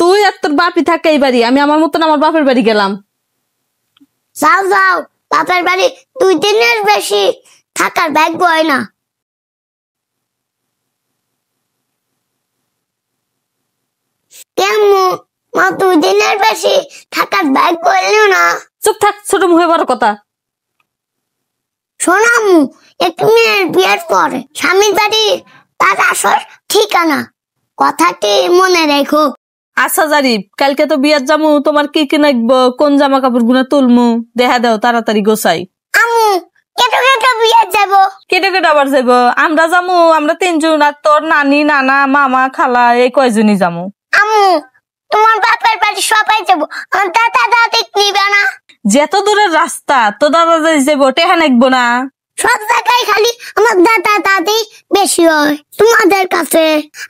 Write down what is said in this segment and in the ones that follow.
তুই আর তোর বাপি থাকে এই বাড়ি, আমি আমার মতন আমার বাপের বাড়ি গেলাম। যাও যাও, বাপের বাড়ি 2 দিনের বেশি থাকার ভাগ্য হয় না। কেমন মা 2 দিনের বেশি থাকার ভাগ্য হইলো না? চুপ থাক, ছোট মুখে বড় কথা। শোনামু, এক মেয়ের বিয়ের পরে স্বামীর বাড়ি তার আসল ঠিকানা, কথাটি মনে রেখো। আচ্ছা জারিফ, কালকে তো বিয়ার যামু, তোমার কি কি নাকবো, কোন জামা কাপড় গুনা তুলমু, দেখা দাও তাড়াতাড়ি গোছাই। আমু কেটে কেটে বিয়ে যাব। কেটে কেটে আবার যাবো? আমরা যামু, আমরা 3 জন, আর তোর নানি, নানা, মামা, খালা এই কয়জনই যামু। আমু তোমার বাপের বাড়ি সবাই যাবো, আমার দাদা দাদি নিবে না? যেত দূরের রাস্তা, তো দাদা দাদি যাবো, টেহা নাকবো না? সব জায়গায় খালি আমার দাদা দাদি বেশি হয় তোমাদের কাছে,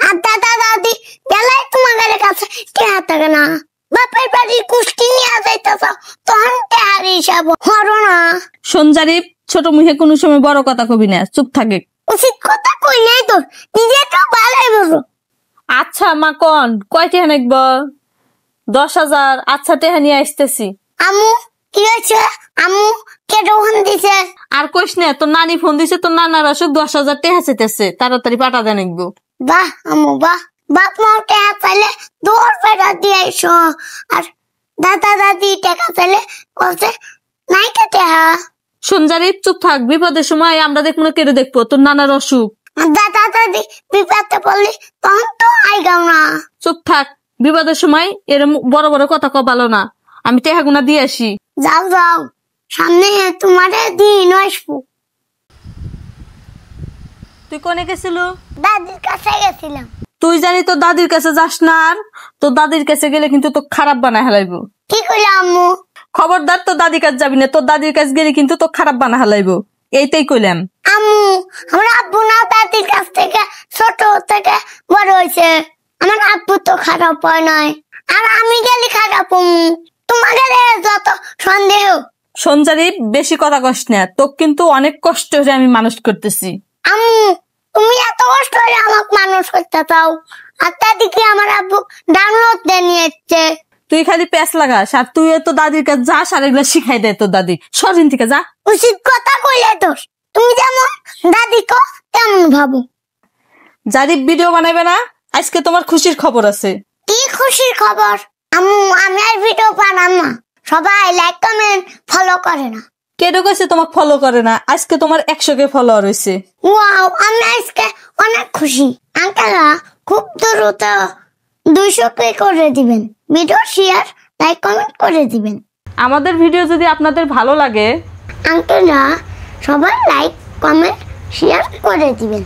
আর দাদা দাদি গেলে তোমাদের কাছে টেহা থাকে না। বাপের বাড়ি কুষ্টি নিয়ে যাইতেছ, তখন টেহার হিসাব হরো না। শোন জারিফ, ছোট মুখে কোনো সময় বড় কথা কবি না, চুপ থাকে। উচিত কথা কই নাই তো, নিজে তো ভালোই বলো। আচ্ছা মা কন, কয় টেহা নাকবো? 10,000। আচ্ছা, টেহা নিয়ে আসতেছি। আমু কি হয়েছে? আমু কে ফোন দিছে? আর কইস না, তোর নানি ফোন দিছে, তোর নানার অসুখ, 10,000 টেহা চাইতেছে, তাড়াতাড়ি পাঠা দেন নাকবো। বাহ আমু বাহ, বাপ মা টাকা চাইলে 2 টাকা দিয়ে আইসো, আর দাদা দাদি টাকা চাইলে বলছে নাই টাকা। শোন জারিফ, চুপ থাক, বিপদের সময় আমরা দেখবো না, কেটে দেখবো, তোর নানার অসুখ। দাদা দাদি বিপদে পড়লি তখন তো আইগাও না। চুপ থাক, বিপদের সময় এরম বড় বড় কথা কবালো না, আমি টেহা গুনা দিয়ে আসি। যাও যাও, সামনে তোমারে দিন আসবো। তুই কোনে গেছিল? দাদির কাছে গেছিলাম। তুই জানি তোর দাদির কাছে যাস না, আর তোর দাদির কাছে গেলে কিন্তু তো খারাপ বানায় হেলাইবো। কি কইলা আম্মু? খবরদার, তোর দাদির কাছে যাবি না, তোর দাদির কাছে গেলে কিন্তু তো খারাপ বানা হেলাইবো, এইটাই কইলাম। আম্মু আমার আব্বু না দাদির কাছ থেকে ছোট থেকে বড় হয়েছে, আমার আব্বু তো খারাপ হয় নাই, আর আমি গেলে খারাপ তোমার গেলে যত সন্দেহ। শোন জারিফ, বেশি কথা কস না, তোকে কিন্তু অনেক কষ্ট করে আমি মানুষ করতেছি। আম্মু তুমি এত কষ্ট করে আমাকে মানুষ করতে চাও, আর দাদিকে আমার আব্বু ডাউনলোড দিয়ে নিয়েছে। তুই খালি প্যাঁচ লাগাস, আর তুই তো দাদির কাছে যাস আর এগুলো শিখাই দেয় তোর দাদি। সরিন থেকে যা। উচিত কথা কইলে তো, তুমি যেমন দাদিকে তেমন ভাবো। জারিফ, ভিডিও বানাইবে না? আজকে তোমার খুশির খবর আছে। কি খুশির খবর? আম্মু আমি আর ভিডিও বানাম না, সবাই লাইক কমেন্ট ফলো করে না। কেডো কইছে তোমাকে ফলো করে না? আজকে তোমার 100K ফলোয়ার হইছে। ওয়াও, আমি আজকে অনেক খুশি। আঙ্কেলরা খুব দ্রুত 200K করে দিবেন, ভিডিও শেয়ার লাইক কমেন্ট করে দিবেন। আমাদের ভিডিও যদি আপনাদের ভালো লাগে, আঙ্কেলরা সবাই লাইক কমেন্ট শেয়ার করে দিবেন।